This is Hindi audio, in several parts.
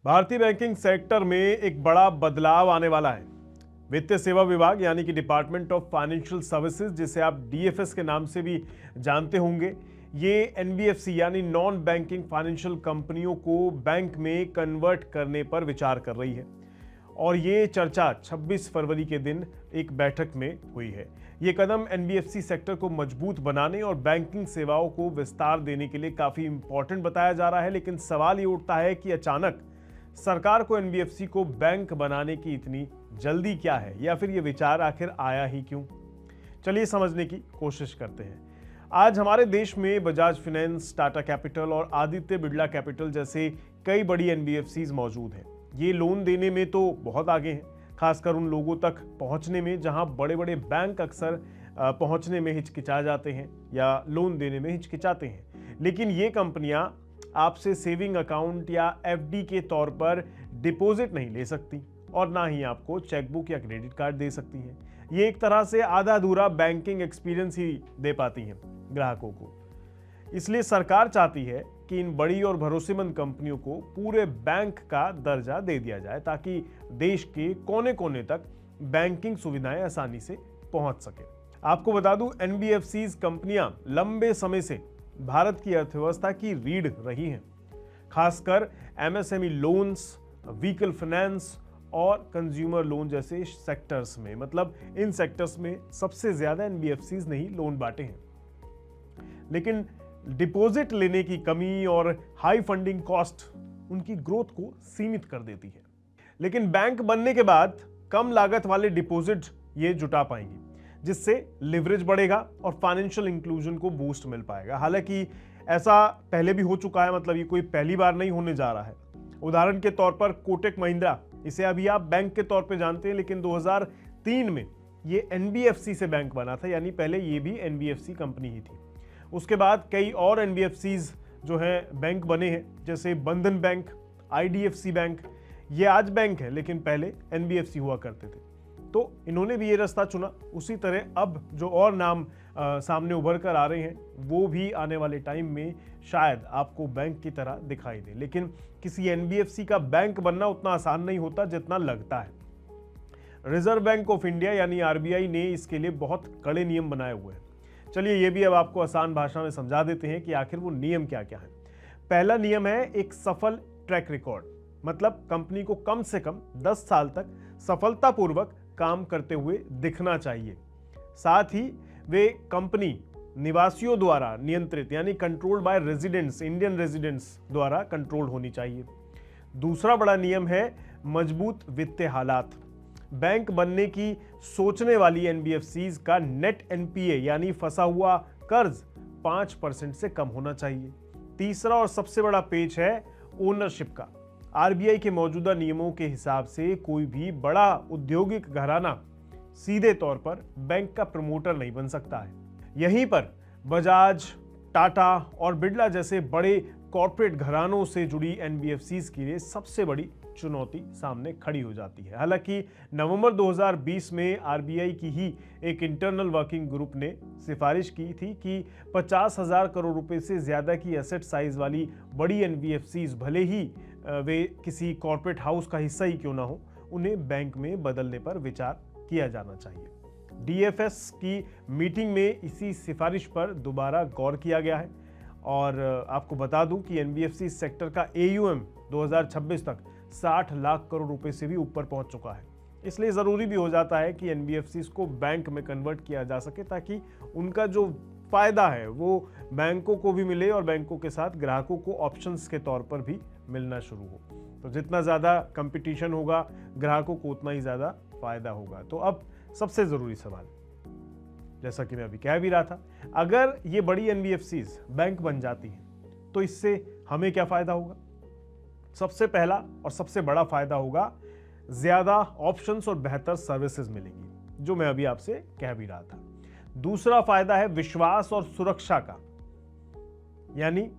भारतीय बैंकिंग सेक्टर में एक बड़ा बदलाव आने वाला है। वित्तीय सेवा विभाग यानी कि डिपार्टमेंट ऑफ फाइनेंशियल सर्विसेज, जिसे आप डीएफएस के नाम से भी जानते होंगे, ये एनबीएफसी यानी नॉन बैंकिंग फाइनेंशियल कंपनियों को बैंक में कन्वर्ट करने पर विचार कर रही है। और ये चर्चा 26 फरवरी के दिन एक बैठक में हुई है। ये कदम एनबीएफसी सेक्टर को मजबूत बनाने और बैंकिंग सेवाओं को विस्तार देने के लिए काफी इंपॉर्टेंट बताया जा रहा है। लेकिन सवाल ये उठता है कि अचानक सरकार को एनबीएफसी को बैंक बनाने की इतनी जल्दी क्या है, या फिर ये विचार आखिर आया ही क्यों? चलिए समझने की कोशिश करते हैं। आज हमारे देश में बजाज फाइनेंस, टाटा कैपिटल और आदित्य बिरला कैपिटल जैसे कई बड़ी एनबीएफसीज मौजूद हैं। ये लोन देने में तो बहुत आगे हैं, खासकर उन लोगों तक पहुंचने में जहां बड़े बड़े बैंक अक्सर पहुंचने में हिचकिचा जाते हैं या लोन देने में हिचकिचाते हैं। लेकिन ये कंपनियां आपसे सेविंग अकाउंट या एफडी के तौर पर डिपॉजिट नहीं ले सकती और ना ही आपको चेकबुक या क्रेडिट कार्ड दे सकती हैं। ये एक तरह से आधा अधूरा बैंकिंग एक्सपीरियंस ही दे पाती हैं ग्राहकों को। इसलिए सरकार चाहती है कि इन बड़ी और भरोसेमंद कंपनियों को पूरे बैंक का दर्जा दे दिया जाए, ताकि देश के कोने कोने तक बैंकिंग सुविधाएं आसानी से पहुंच सके। आपको बता दूं, एनबीएफसीज कंपनियां लंबे समय से भारत की अर्थव्यवस्था की रीढ़ रही हैं, खासकर एमएसएमई लोन्स, व्हीकल फाइनेंस और कंज्यूमर लोन जैसे सेक्टर्स में। मतलब इन सेक्टर्स में सबसे ज्यादा एनबीएफसीज ने ही लोन बांटे हैं। लेकिन डिपॉजिट लेने की कमी और हाई फंडिंग कॉस्ट उनकी ग्रोथ को सीमित कर देती है। लेकिन बैंक बनने के बाद कम लागत वाले डिपॉजिट ये जुटा पाएंगी, जिससे लिवरेज बढ़ेगा और फाइनेंशियल इंक्लूजन को बूस्ट मिल पाएगा। हालांकि ऐसा पहले भी हो चुका है, मतलब ये कोई पहली बार नहीं होने जा रहा है। उदाहरण के तौर पर कोटक महिंद्रा, इसे अभी आप बैंक के तौर पे जानते हैं, लेकिन 2003 में ये एनबीएफसी से बैंक बना था, यानी पहले ये भी एनबीएफसी कंपनी ही थी। उसके बाद कई और एनबीएफसीज जो हैं बैंक बने हैं, जैसे बंधन बैंक, आईडीएफसी बैंक। ये आज बैंक है, लेकिन पहले एनबीएफसी हुआ करते थे, तो इन्होंने भी ये रास्ता चुना। उसी तरह अब जो और नाम सामने उभर कर आ रहे हैं, वो भी आने वाले टाइम में शायद आपको बैंक की तरह दिखाई दे। लेकिन किसी एनबीएफसी का बैंक बनना उतना आसान नहीं होता जितना लगता है। रिजर्व बैंक ऑफ इंडिया यानी आरबीआई ने इसके लिए बहुत कड़े नियम बनाए हुए हैं। चलिए ये भी अब आपको आसान भाषा में समझा देते हैं कि आखिर वो नियम क्या क्या है। पहला नियम है एक सफल ट्रैक रिकॉर्ड। मतलब कंपनी को कम से कम 10 साल तक सफलतापूर्वक काम करते हुए दिखना चाहिए। साथ ही वे कंपनी निवासियों द्वारा नियंत्रित यानी controlled by residents, Indian residents द्वारा कंट्रोल्ड होनी चाहिए। दूसरा बड़ा नियम है मजबूत वित्तीय हालात। बैंक बनने की सोचने वाली एनबीएफसीज का नेट एनपीए यानी फंसा हुआ कर्ज 5% से कम होना चाहिए। तीसरा और सबसे बड़ा पेच है ओनरशिप का। आरबीआई के मौजूदा नियमों के हिसाब से कोई भी बड़ा औद्योगिक घराना सीधे तौर पर बैंक का प्रमोटर नहीं बन सकता है। यहीं पर बजाज, टाटा और बिरला जैसे बड़े कॉर्पोरेट घरानों से जुड़ी एनबीएफसीज के लिए सबसे बड़ी चुनौती सामने खड़ी हो जाती है। हालांकि नवंबर 2020 में आरबीआई की ही एक इंटरनल वर्किंग ग्रुप ने सिफारिश की थी कि 50,000 करोड़ रुपए से ज्यादा की एसेट साइज वाली बड़ी एनबीएफसीज, भले ही वे किसी कॉर्पोरेट हाउस का हिस्सा ही क्यों ना हो, उन्हें बैंक में बदलने पर विचार किया जाना चाहिए। डीएफएस की मीटिंग में इसी सिफारिश पर दोबारा गौर किया गया है। और आपको बता दूं कि एनबीएफसी सेक्टर का एयूएम 2026 तक 60 लाख करोड़ रुपए से भी ऊपर पहुंच चुका है। इसलिए जरूरी भी हो जाता है कि एनबीएफसी को बैंक में कन्वर्ट किया जा सके, ताकि उनका जो फायदा है वो बैंकों को भी मिले और बैंकों के साथ ग्राहकों को ऑप्शंस के तौर पर भी मिलना शुरू हो। तो जितना ज़्यादा कंपटीशन होगा ग्राहकों को उतना ही ज़्यादा फायदा होगा। तो अब सबसे ज़रूरी सवाल, जैसा कि मैं अभी कह भी रहा था, अगर ये बड़ी एनबीएफसीज बैंक बन जाती हैं तो इससे हमें क्या फ़ायदा होगा? सबसे पहला और सबसे बड़ा फ़ायदा होगा ज़्यादा ऑप्शंस और बेहतर सर्विसेज मिलेंगी, जो मैं अभी आपसे कह भी रहा था। दूसरा फ़ायदा है विश्वास और सुरक्षा का। यानी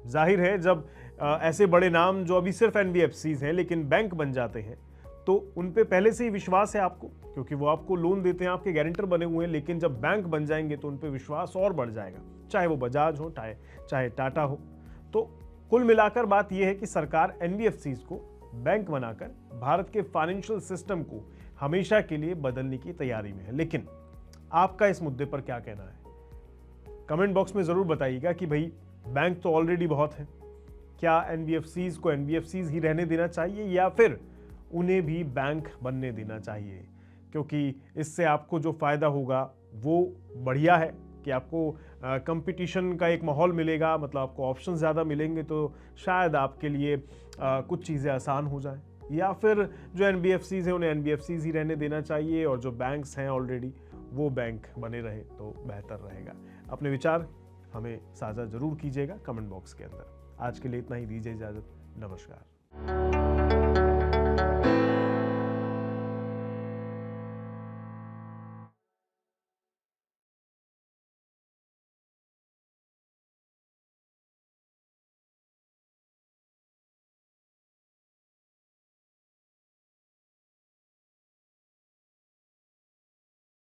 जाहिर है जब ऐसे बड़े नाम जो अभी सिर्फ एनबीएफसीज हैं लेकिन बैंक बन जाते हैं, तो उन पे पहले से ही विश्वास है आपको, क्योंकि वो आपको लोन देते हैं, आपके गारंटर बने हुए हैं। लेकिन जब बैंक बन जाएंगे तो उन पे विश्वास और बढ़ जाएगा, चाहे वो बजाज हो चाहे टाटा हो। तो कुल मिलाकर बात यह है कि सरकार एनबीएफसीज को बैंक बनाकर भारत के फाइनेंशियल सिस्टम को हमेशा के लिए बदलने की तैयारी में है। लेकिन आपका इस मुद्दे पर क्या कहना है? कमेंट बॉक्स में जरूर बताइएगा कि भाई बैंक तो ऑलरेडी बहुत है, क्या एनबीएफसीज को एनबीएफसीज ही रहने देना चाहिए या फिर उन्हें भी बैंक बनने देना चाहिए? क्योंकि इससे आपको जो फायदा होगा वो बढ़िया है कि आपको कंपटीशन का एक माहौल मिलेगा, मतलब आपको ऑप्शन ज़्यादा मिलेंगे, तो शायद आपके लिए कुछ चीज़ें आसान हो जाएं। या फिर जो एनबीएफसीज हैं उन्हें एनबीएफसीज ही रहने देना चाहिए और जो बैंक्स हैं ऑलरेडी वो बैंक बने रहे तो बेहतर रहेगा। अपने विचार हमें साझा जरूर कीजिएगा कमेंट बॉक्स के अंदर। आज के लिए इतना ही, दीजिए इजाज़त। नमस्कार।